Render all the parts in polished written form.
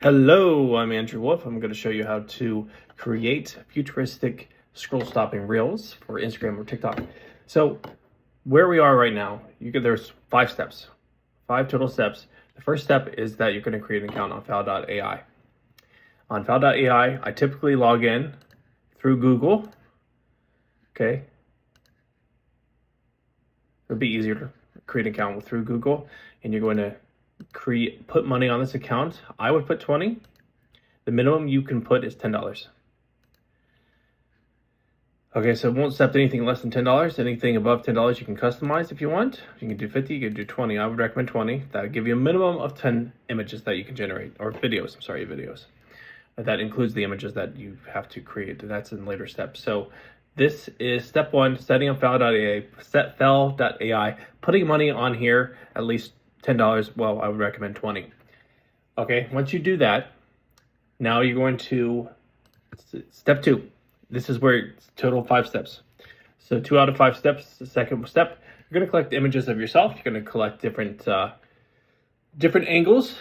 Hello, I'm Andrew Wolf. I'm going to show you how to create futuristic scroll stopping reels for Instagram or TikTok. So where we are right now, there's 5 steps, 5 total steps. The first step is that you're going to create an account on Fowl.ai. On Fowl.ai, I typically log in through Google. Okay. It'll be easier to create an account through Google, and you're going to put money on this account. I would put 20. The minimum you can put is $10. Okay, so it won't accept anything less than $10. Anything above $10 you can customize if you want. You can do 50, you can do 20. I would recommend 20. That would give you a minimum of 10 images that you can generate, or videos, videos. That includes the images that you have to create. That's in later steps. So this is step 1, setting up Fowl.ai, set Fowl.ai, putting money on here, at least $10. Well, I would recommend 20. Okay, once you do that, now you're going to step 2. This is where it's total 5 steps. So 2 out of 5 steps. The second step, you're going to collect images of yourself. You're going to collect different angles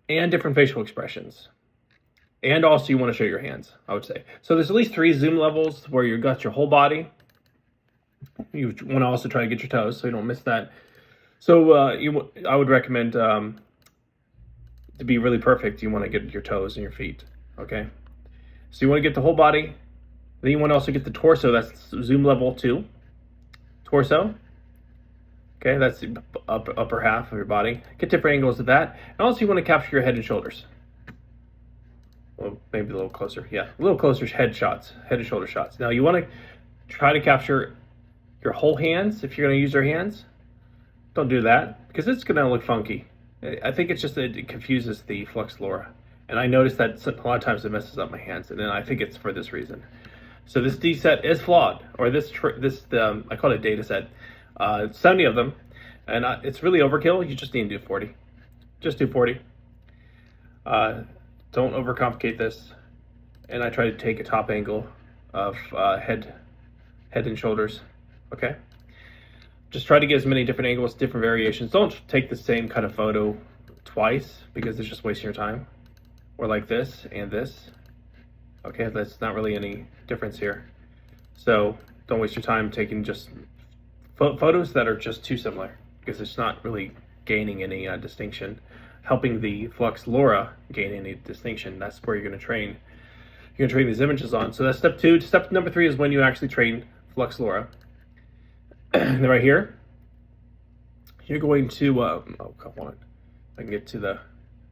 and different facial expressions. And also you want to show your hands, I would say. So there's at least 3 zoom levels where you've got your whole body. You want to also try to get your toes so you don't miss that. So I would recommend, to be really perfect, you want to get your toes and your feet, okay? So you want to get the whole body. Then you want to also get the torso. That's zoom level 2. Torso. Okay, that's the upper half of your body. Get different angles of that. And also you want to capture your head and shoulders. Well, maybe a little closer. Yeah, a little closer head and shoulder shots. Now you want to try to capture your whole hands if you're going to use your hands. Don't do that because it's going to look funky. I think it's just that it confuses the Flux LoRa. And I noticed that a lot of times it messes up my hands, and then I think it's for this reason. So this D set is flawed, or I call it a data set. 70 of them, and it's really overkill. You just need to do 40. Just do 40. Don't overcomplicate this. And I try to take a top angle of head and shoulders. Okay. Just try to get as many different angles, different variations. Don't take the same kind of photo twice because it's just wasting your time. Or like this and this. Okay, that's not really any difference here. So don't waste your time taking just photos that are just too similar because it's not really gaining any distinction. Helping the Flux LoRa gain any distinction. That's where you're going to train. You're going to train these images on. So that's step 2. Step number 3 is when you actually train Flux LoRa. And then right here, you're going to, oh, come on, I can get to there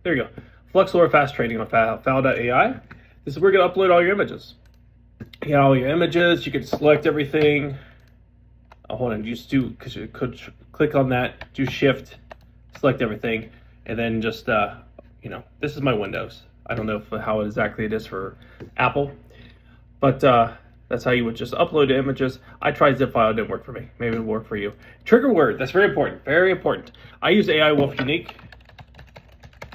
you go. Flux LoRa fast training on Fowl.ai. This is where you're going to upload all your images. You got all your images, you can select everything. Hold on, because you could click on that, do shift, select everything, and then just, this is my Windows. I don't know how exactly it is for Apple, but that's how you would just upload the images. I tried zip file, it didn't work for me. Maybe it'll work for you. Trigger word, that's very important, very important. I use AI Wolf Unique.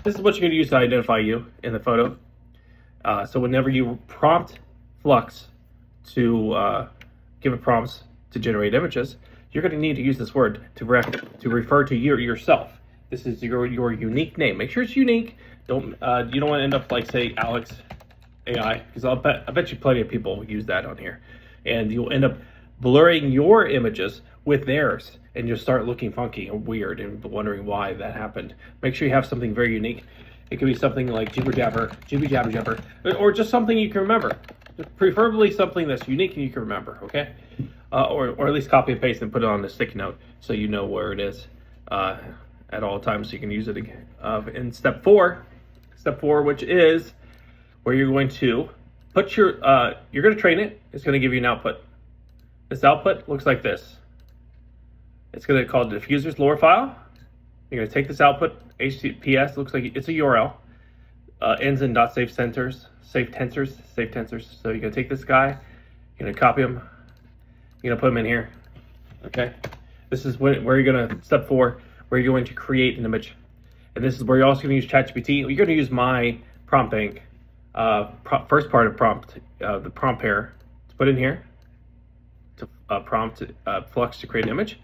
This is what you're gonna use to identify you in the photo. So whenever you prompt Flux to give it prompts to generate images, you're gonna need to use this word to refer to yourself. This is your unique name. Make sure it's unique. You don't want to end up like, say, Alex AI, because I bet you plenty of people use that on here, and you'll end up blurring your images with theirs, and you'll start looking funky and weird and wondering why that happened. Make sure you have something very unique. It could be something like Jibber Jabber, Jibby Jabber Jabber, or just something you can remember. Preferably something that's unique and you can remember. Okay, or at least copy and paste and put it on a sticky note so you know where it is at all times, so you can use it again. In step 4, which is where you're going to put you're going to train it. It's going to give you an output. This output looks like this. It's going to call the diffuser's LoRa file. You're going to take this output, HTTPS, looks like it's a URL, ends in .safe tensors. So you're going to take this guy, you're going to copy him, you're going to put him in here. Okay, this is where you're going to, step 4, where you're going to create an image. And this is where you're also going to use ChatGPT. You're going to use my prompt bank, first part of the prompt pair to put in here, to prompt Flux to create an image.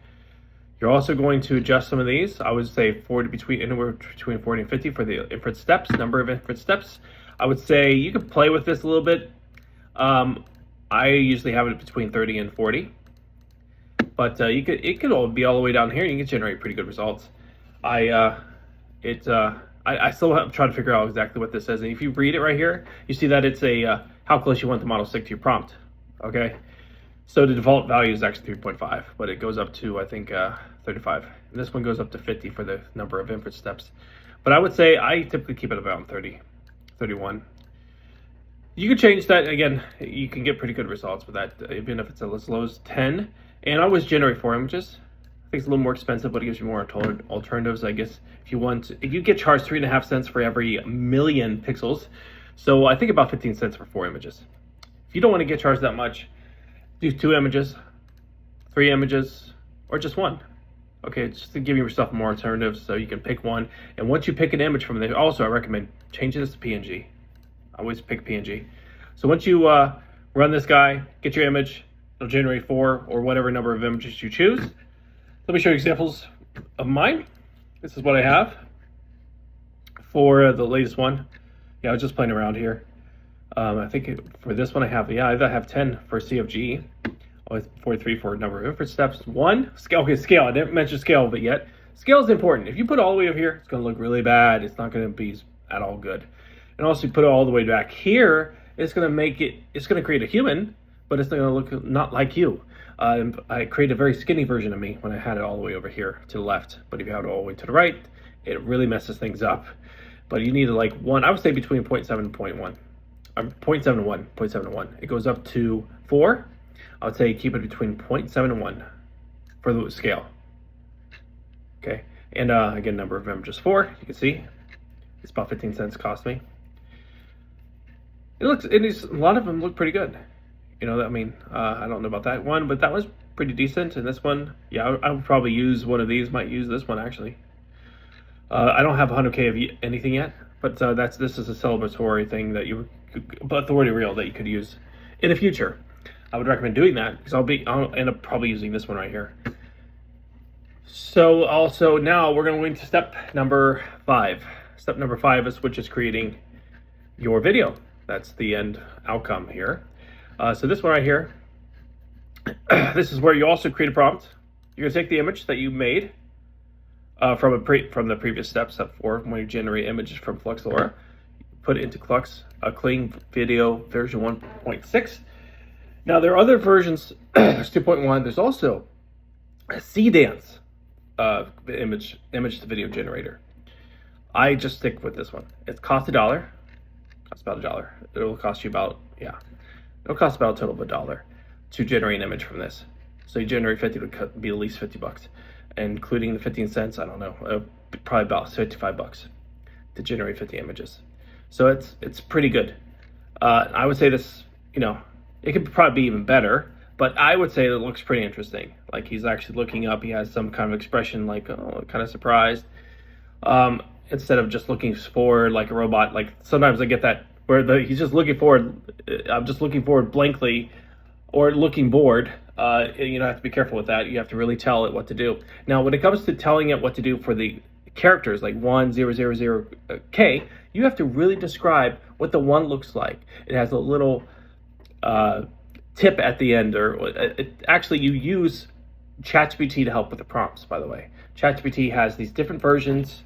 You're also going to adjust some of these. I would say anywhere between 40 and 50 for the inference steps, number of inference steps. I would say you could play with this a little bit. I usually have it between 30 and 40, but it could all be all the way down here, and you can generate pretty good results. I still have trying to figure out exactly what this says. And if you read it right here, you see that it's a how close you want the model to stick to your prompt. Okay, so the default value is actually 3.5, but it goes up to, I think, 35. And this one goes up to 50 for the number of inference steps. But I would say I typically keep it around 30, 31. You can change that. Again, you can get pretty good results with that, even if it's as low as 10. And I always generate 4 images. I think it's a little more expensive, but it gives you more alternatives, I guess. If you get charged 3.5 cents for every million pixels, so I think about 15 cents for 4 images. If you don't want to get charged that much, do 2 images, 3 images, or just 1. Okay, just to give yourself more alternatives so you can pick one. And once you pick an image from there, also I recommend changing this to PNG. I always pick PNG. So once you run this guy, get your image, it'll generate 4 or whatever number of images you choose. Let me show you examples of mine. This is what I have for the latest one. Yeah, I was just playing around here. I think for this one I have 10 for CFG, 43 for number of inference steps, 1 scale. Okay, scale. I didn't mention scale, but yet scale is important. If you put it all the way up here, it's going to look really bad. It's not going to be at all good. And also, you put it all the way back here, it's going to create a human, but it's going to look not like you. I created a very skinny version of me when I had it all the way over here to the left. But if you have it all the way to the right, it really messes things up. But you need like 1, I would say between 0.7 and 0.1. 0.7 and 1, 0.7 and 1. It goes up to 4. I would say keep it between 0.7 and 1 for the scale. Okay, and again, number of images 4. You can see it's about 15 cents cost me. A lot of them look pretty good. You know, I mean, I don't know about that one, but that was pretty decent. And this one, yeah, I would probably use one of these. Might use this one actually. I don't have 100K of anything yet, but this is a celebratory thing that authority reel that you could use in the future. I would recommend doing that because I'll end up probably using this one right here. So also now we're going to step number 5. Step number 5 is creating your video. That's the end outcome here. So this one right here, this is where you also create a prompt. You're gonna take the image that you made from the previous step, step 4, when you generate images from Flux LoRa, put it into Kling Video version 1.6. Now there are other versions. There's 2.1. There's also a CDance image to video generator. I just stick with this one. It costs $1. Costs about $1. It'll cost you about, it'll cost about a total of $1 to generate an image from this. So you generate 50, it'll be at least 50 bucks, including the 15 cents. I don't know, probably about 55 bucks to generate 50 images. So it's pretty good. I would say this, it could probably be even better, but I would say it looks pretty interesting. Like he's actually looking up, he has some kind of expression like, oh, kind of surprised. Instead of just looking forward like a robot. Like sometimes I get that where he's just looking forward. I'm just looking forward blankly or looking bored. I have to be careful with that. You have to really tell it what to do. Now, when it comes to telling it what to do for the characters like 1000K, you have to really describe what the 1 looks like. It has a little tip at the end, actually you use ChatGPT to help with the prompts, by the way. ChatGPT has these different versions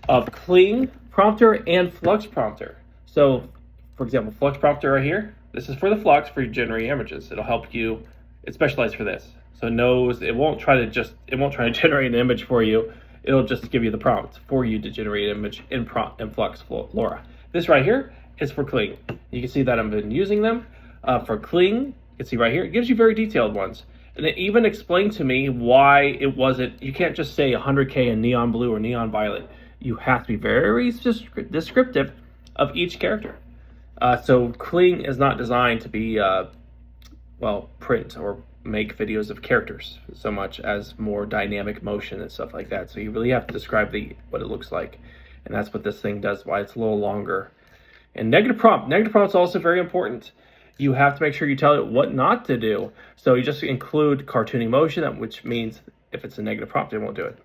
of Kling Prompter and Flux Prompter. So, for example, Flux Prompter right here, this is for the Flux for generating images. It'll help you, it's specialized for this. So it knows, it won't try to generate an image for you. It'll just give you the prompt for you to generate an image in Flux LoRa. This right here is for Kling. You can see that I've been using them. For Kling, you can see right here, it gives you very detailed ones. And it even explained to me why it wasn't, you can't just say 100K in neon blue or neon violet. You have to be very descriptive of each character. So Kling is not designed to be, print or make videos of characters so much as more dynamic motion and stuff like that. So you really have to describe what it looks like. And that's what this thing does, why it's a little longer. And negative prompt. Negative prompt is also very important. You have to make sure you tell it what not to do. So you just include cartooning motion, which means If it's a negative prompt, it won't do it.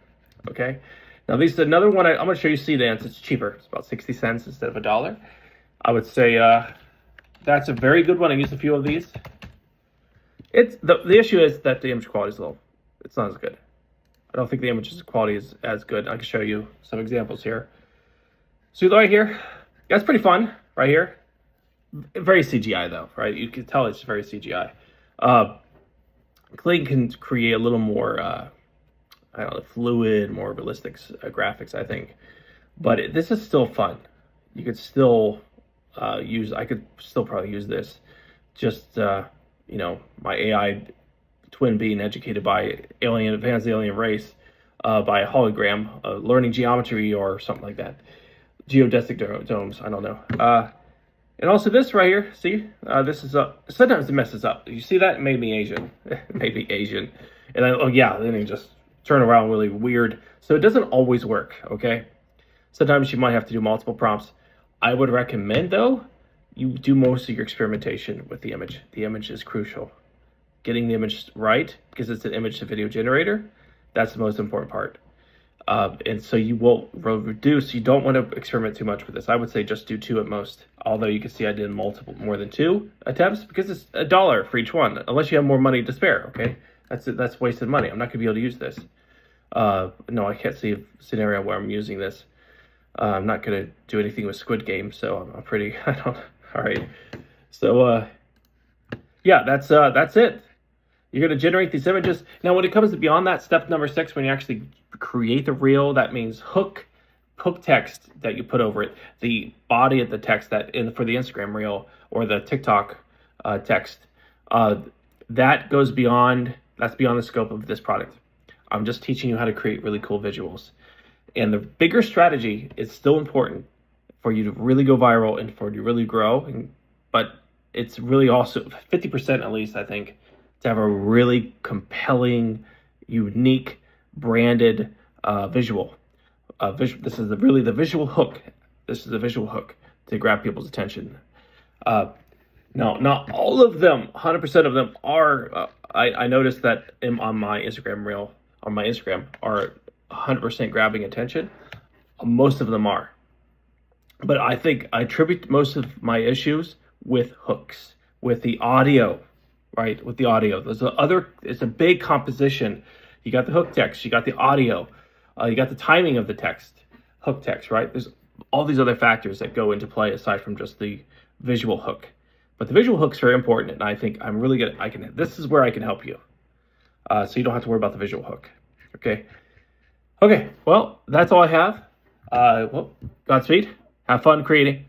Okay. Now, this is another one. I'm going to show you Seedance. It's cheaper. It's about 60 cents instead of $1. I would say that's a very good one. I used a few of these. It's the issue is that the image quality is low. It's not as good. I don't think the image quality is as good. I can show you some examples here. So right here, that's pretty fun right here. Very CGI though, right? You can tell it's very CGI. Clay can create a little more, I don't know, fluid, more realistic graphics, I think. But this is still fun. You could still I could still probably use this. Just, you know, my AI twin being educated by advanced alien race by a hologram, learning geometry or something like that. Geodesic domes, I don't know. And also this right here, see, this is sometimes it messes up. You see that? It made me Asian. Maybe Asian. And then, oh yeah, then you just turn around really weird. So it doesn't always work, okay? Sometimes you might have to do multiple prompts. I would recommend, though, you do most of your experimentation with the image. The image is crucial. Getting the image right, because it's an image to video generator, that's the most important part. And so you will reduce, you don't want to experiment too much with this. I would say just do 2 at most. Although you can see I did more than 2 attempts because it's $1 for each one, unless you have more money to spare, okay? That's wasted money. I'm not gonna be able to use this. No, I can't see a scenario where I'm using this. I'm not gonna do anything with Squid Game, so I'm pretty, all right. So, yeah, that's it. You're going to generate these images. Now, when it comes to beyond that, step number 6, when you actually create the reel, that means hook text that you put over it, the body of the text that for the Instagram reel or the TikTok text, that goes beyond, that's beyond the scope of this product. I'm just teaching you how to create really cool visuals. And the bigger strategy is still important for you to really go viral and for you to really grow. But it's really also 50% at least, I think, to have a really compelling, unique, branded visual. This is really the visual hook. This is the visual hook to grab people's attention. No, not all of them, 100% of them are, I noticed that on my Instagram reel, on my Instagram, are 100% grabbing attention. Most of them are. But I think I attribute most of my issues with hooks, with the audio. Right, with the audio. It's a big composition. You got the hook text, you got the audio, you got the timing of the text, hook text, right? There's all these other factors that go into play aside from just the visual hook. But the visual hook's very important, and I think I'm really good. This is where I can help you. So you don't have to worry about the visual hook. Okay. Okay, well, that's all I have. Well, Godspeed. Have fun creating.